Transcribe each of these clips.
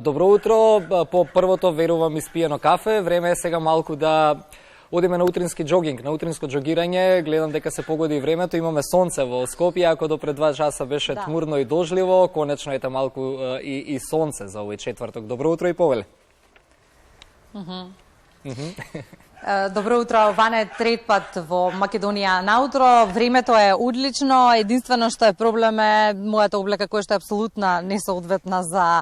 Добро утро, по првото верувам испиено кафе, време е сега малку да одиме на утрински джогинг, на утринско джогирање, гледам дека се погоди времето, имаме сонце во Скопје, ако до пред 2 часа беше тмурно и дожливо, конечно ете малку и сонце за овој четврток. Добро утро и Повеле. Добро утро, Ване, трет пат во Македонија наутро. Времето е одлично, единствено што е проблем е мојата облека која што е апсолутна несоодветна за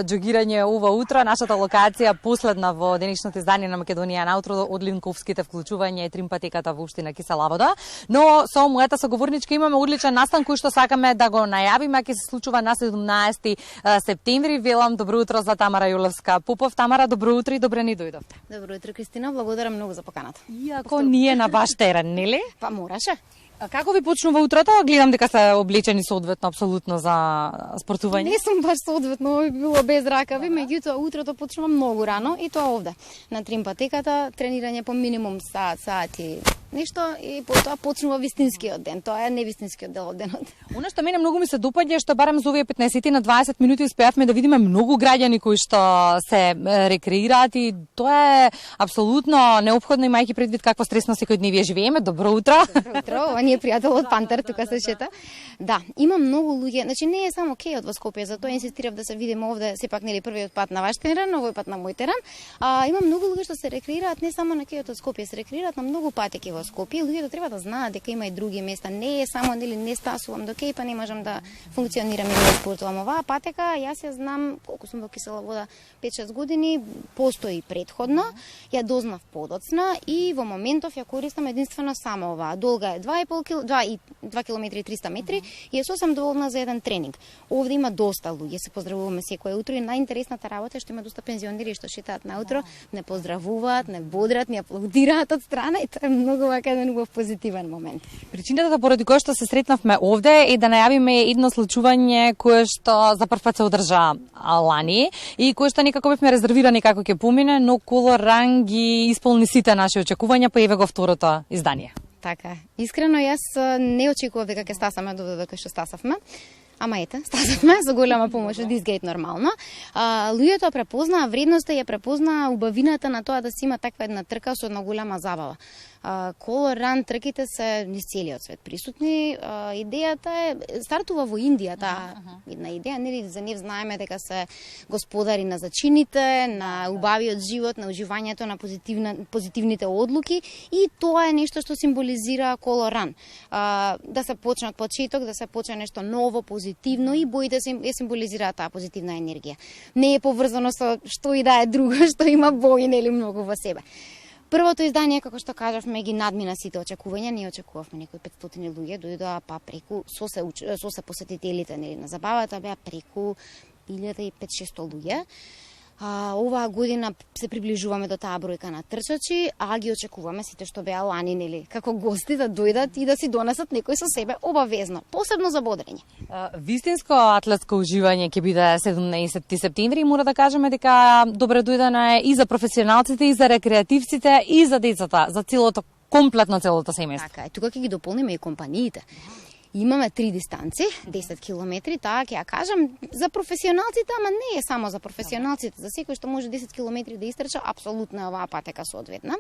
джогирање ова утро. Нашата локација последна во денешното издание на Македонија наутро од Линковските вклучување и тримпатеката во општина Кисела Вода. Но со мојата соговорничка имаме одличен настан кој што сакаме да го најавиме, ќе се случува на 17 септември. Велам добро утро за Тамара Јулевска Попов. Тамара, добро утро и добре ни дојдовте. Добро утро, Кристина, благодарам многу за поканата. Иако ние на ваш терен, нели? Па мораше. А како ви почнува утрото? Гледам дека се облечени соодветно апсолутно за спортување. Не сум баш соодветно, би било без ракави, меѓутоа утрото почнува многу рано и тоа овде на тримпатеката, тренирање по минимум сати нешто и потоа почнува вистинскиот ден. Тоа е невистинскиот дел од денот. Оно што мене многу ми се допаѓа што барем за овие 15 на 20 минути успеавме да видиме многу граѓани кои што се рекреираат и тоа е апсолутно неопходно имајќи предвид каква стресна секојдневие живееме. Добро утро. Добро утро. Ова ни е пријател од Пантер, тука се шета. Да, има многу луѓе, значи не е само кејот во Скопје, затоа инсистирав да се видиме овде, сепак нели првиот пат на ваш терен, овој пат на мој терен. Има многу луѓе што се рекреираат не само на кејот од Скопје, се рекреираат на многу патеки во Скопје. Луѓето треба да знаат дека има и други места. Не е само нели не стасувам до Кеј, па не можам да функционирам и да спортувам. Оваа патека, јас ја знам колку сум во Кисела Вода, 5-6 години, постои претходно, ја дознав подоцна и во моментов ја користам единствено само оваа. Долга е 2 километри и 300 метри и е сосем доволна за еден тренинг. Овде има доста луѓе, се поздравуваме секој утро и најинтересната работа е што има доста пензионери што шетаат наутро, не поздравуваат, не бодрат, не аплаудираат од страна и тоа е многу вака еден убав позитивен момент. Причината поради која што се сретнавме овде е да најавиме едно случување кое што за прв пат се одржа лани и кое што некако бевме резервирани како ќе помине, но Колор Ран ги исполни сите наши очекувања, па еве го второто издание. Така. Искрено јас не очекував дека ќе стасаме додека што стасавме. Ама ете, стасавме за голема помош од Дизгейт нормално. Луѓето препознаа вредноста и ја препознаа убавината на тоа да се има таква една трка со една голема забава. Колор Ран трките се низ целиот свет присутни. Идејата е стартува во Индија, таа една идеја, нели за нив знаеме дека се господари на зачините, на убавиот живот, на уживањето на позитивните одлуки и тоа е нешто што символизира Колор Ран. Да се почне од почеток, да се почне нешто ново, позитивно и боите се символизираат таа позитивна енергија. Не е поврзано со што и да е друго, што има бои нели многу во себе. Првото издание, како што кажавме, ги надмина сите очекувања. Ние очекувавме некои 500 луѓе, дојдоа па преку со се посетителите нели на забавата беа преку 1500-600 луѓе. Оваа година се приближуваме до таа бројка на трчачи, а ги очекуваме сите што беа лани нели како гости да дојдат и да си донесат некој со себе обавезно, посебно за бодрење. Вистинско атлетско уживање ќе биде 17 септември и мора да кажеме дека добре дојдена е и за професионалците, и за рекреативците, и за децата, за целото целото семејство. Така е, тука ќе ги дополниме и компаниите. Имаме 3 дистанци, 10 километри, таа ќе ја кажам за професионалците, ама не е само за професионалците, за секој што може 10 километри да истрча, апсолутно е оваа патека соодветна.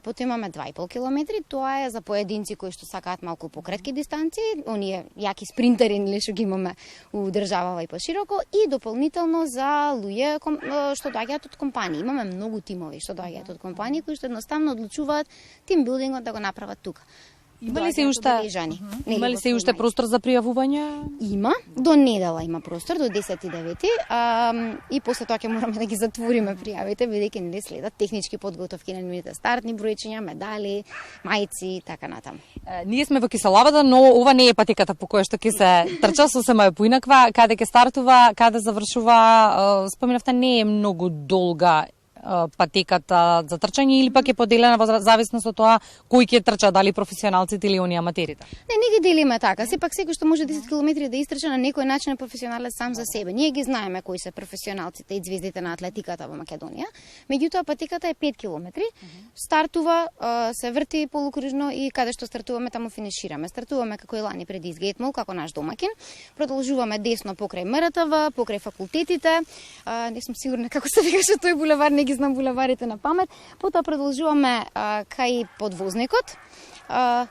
Потоа имаме 2,5 километри, тоа е за поединци кои што сакаат малку пократки дистанции, оние јаки спринтери нели што ги имаме у државава и пошироко и дополнително за луѓе што доаѓаат од компании. Имаме многу тимови што доаѓаат од компании кои што едноставно одлучуваат тимбилдингот да го направат тука. Има ли се уште простор за пријавување? Има, до недела има простор, до 10:09 и после тоа ќе мораме да ги затвориме пријавите, бидејќи нели следат технички подготовки на нивните стартни бројчиња, медали, мајци и така натаму. Ние сме во Кисела Вода, но ова не е патеката по која што ќе се трча, сосема е поинаква, каде ќе стартува, каде завршува, споменавте не е многу долга патеката за трчање или пак е поделена во зависност од тоа кој ќе трча, дали професионалците или оние аматерите? Не ги делиме така. Сепак секој што може 10 километри да истрча на некој начин е професионалец сам за себе. Ние ги знаеме кои се професионалците и звездите на атлетиката во Македонија. Меѓутоа патеката е 5 километри. Стартува, се врти полукружно и каде што стартуваме таму финишираме. Стартуваме како и лани пред Изгейт Мол, како наш домакин. Продолжуваме десно покрај МРТВ, покрај факултетите. Не сум сигурна како се викаше тој булевар, не ги знам булеварите на памет. Потоа продолжуваме кај подвозникот.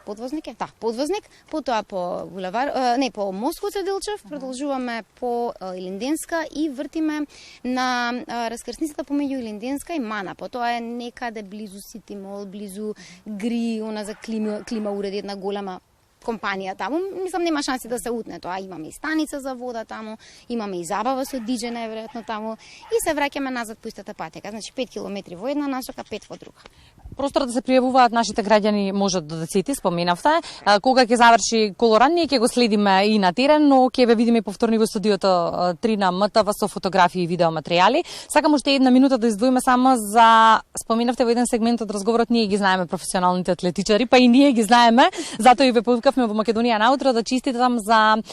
Подвозник е? Да, подвозник. Потоа по булевар, не, по мост Гоце Делчев, продолжуваме по Илинденска и вртиме на раскрсницата помеѓу Илинденска и Мана. Потоа е некаде близу Сити Мол, близу Гри, она за клима уреди, една голема компанија таму, мислам нема шанси да се утне тоа. Имаме и станица за вода таму, имаме и забава со диџе најверојатно таму и се враќаме назад по истата патека. Значи 5 километри во една насока, 5 во друга. Простор да се пријавуваат нашите граѓани можат до 10, споменавте. Кога ќе заврши Колоран, ние ќе го следиме и на терен, но ќе ве видиме повторни во студиото 3 на МТВ со фотографии и видеоматеријали. Сакам уште една минута да издвоиме само за, споменавте во еден сегмент од разговорот, ние ги знаеме професионалните атлетичари, па и ние ги знаеме, затоа и ве повикавме во Македонија наутро да честитам за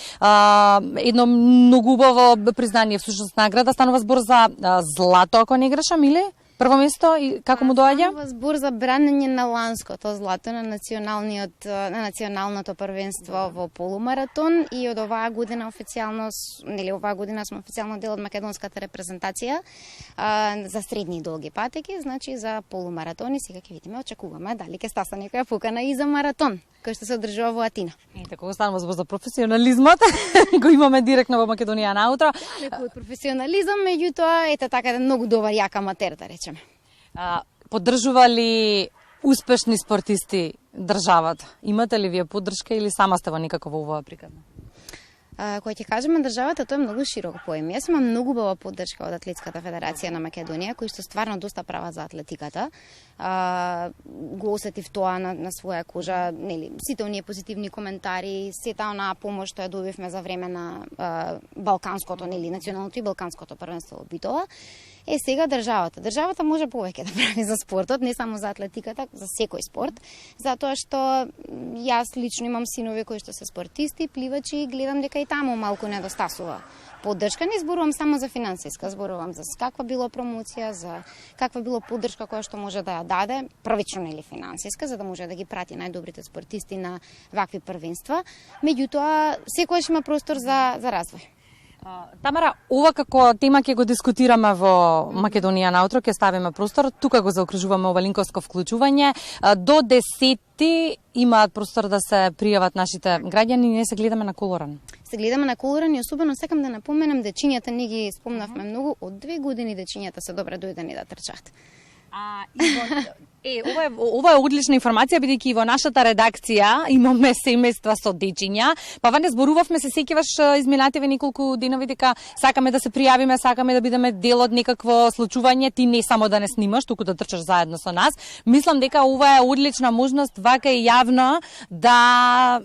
едно многу убаво признание, всушност награда. Станува збор за злато, ако не грешам, или? Прво место и како му доаѓа? Станува збор за бранење на ланското злато на националното првенство во полумаратон и од оваа година официјално, нели оваа година сме официјално дел од македонската репрезентација за средни и долги патеки, значи за полумаратони. Сега ќе видиме, очекуваме дали ќе стаса некоја покана и за маратон кој што се одржува во Атина. И така станува збор за професионализмот. Го имаме директно во Македонија наутро. Леко од професионализам, меѓутоа ете така еден многу добар јак аматер, да речеме. Поддржува ли успешни спортисти државата? Имате ли вие поддршка или сама сте во некако во оваа прикадна? Кога ќе кажеме државата, тоа е многу широк поим. Јас имам многу убава поддршка од Атлетската федерација на Македонија, кои што стварно доста прават за атлетиката. Го осетив тоа на своја кожа, нели, сите оние позитивни коментари, сета онаа помош што ја добивме за време на балканското, нели, националното и балканското првенство во Битола. Сега државата. Државата може повеќе да прави за спортот, не само за атлетиката, за секој спорт, затоа што јас лично имам синови кои што се спортисти, пливачи и гледам дека и таму малку недостасува поддршка. Не зборувам само за финансиска, зборувам за каква било промоција, за каква било поддршка која што може да ја даде, првично или финансиска, за да може да ги прати најдобрите спортисти на вакви првенства. Меѓутоа, секојаш има простор за развој. Тамара, ова како тема ќе го дискутираме во Македонија наутро, ќе ставиме простор, тука го заокружуваме ова линковско вклучување. До 10 имаат простор да се пријават нашите граѓани, ние се гледаме на Колоран. Се гледаме на Колоран и особено сакам да напоменам дечињата, не ги спомнавме многу, од 2 години дечињата се добре дојдени да трчаат. Ова е одлична информација, бидејќи во нашата редакција имаме семејства со дечиња. Па ване зборувавме, се сеќаваш изминативе неколку денови дека сакаме да се пријавиме, сакаме да бидеме дел од некакво случување, ти не само да не снимаш, туку да трчаш заедно со нас. Мислам дека ова е одлична можност вака и јавно да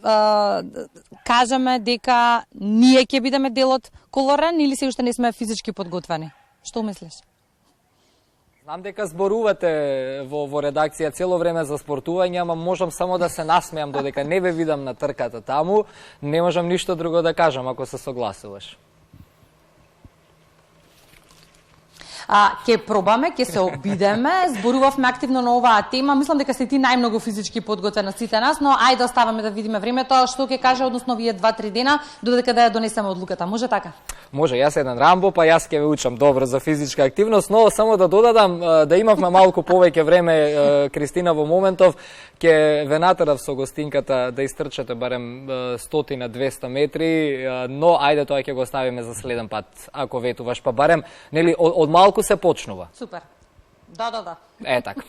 кажеме дека ние ќе бидеме дел од Колоран или се уште не сме физички подготвени. Што мислиш? Знам дека зборувате во редакција цело време за спортување, ама можам само да се насмеам додека не ве видам на трката таму, не можам ништо друго да кажам ако се согласуваш. Ќе пробаме, ќе се обидеме, зборувавме активно на оваа тема. Мислам дека си ти најмногу физички подготвен од сите нас, но ајде да оставаме да видиме времето што ќе каже, односно вие 2-3 дена додека да ја донесеме одлуката. Може така? Може, јас еден Рамбо, па јас ќе ве учам добро за физичка активност, но само да додадам да имавме малку повеќе време, Кристина, во моментов ќе ве натерав со гостинката да истрчате барем 100-200 метри, но ајде тоа ќе го оставиме за следен пат, ако ветуваш, па барем, нели, од малку се почнува. Супер. Да. Така.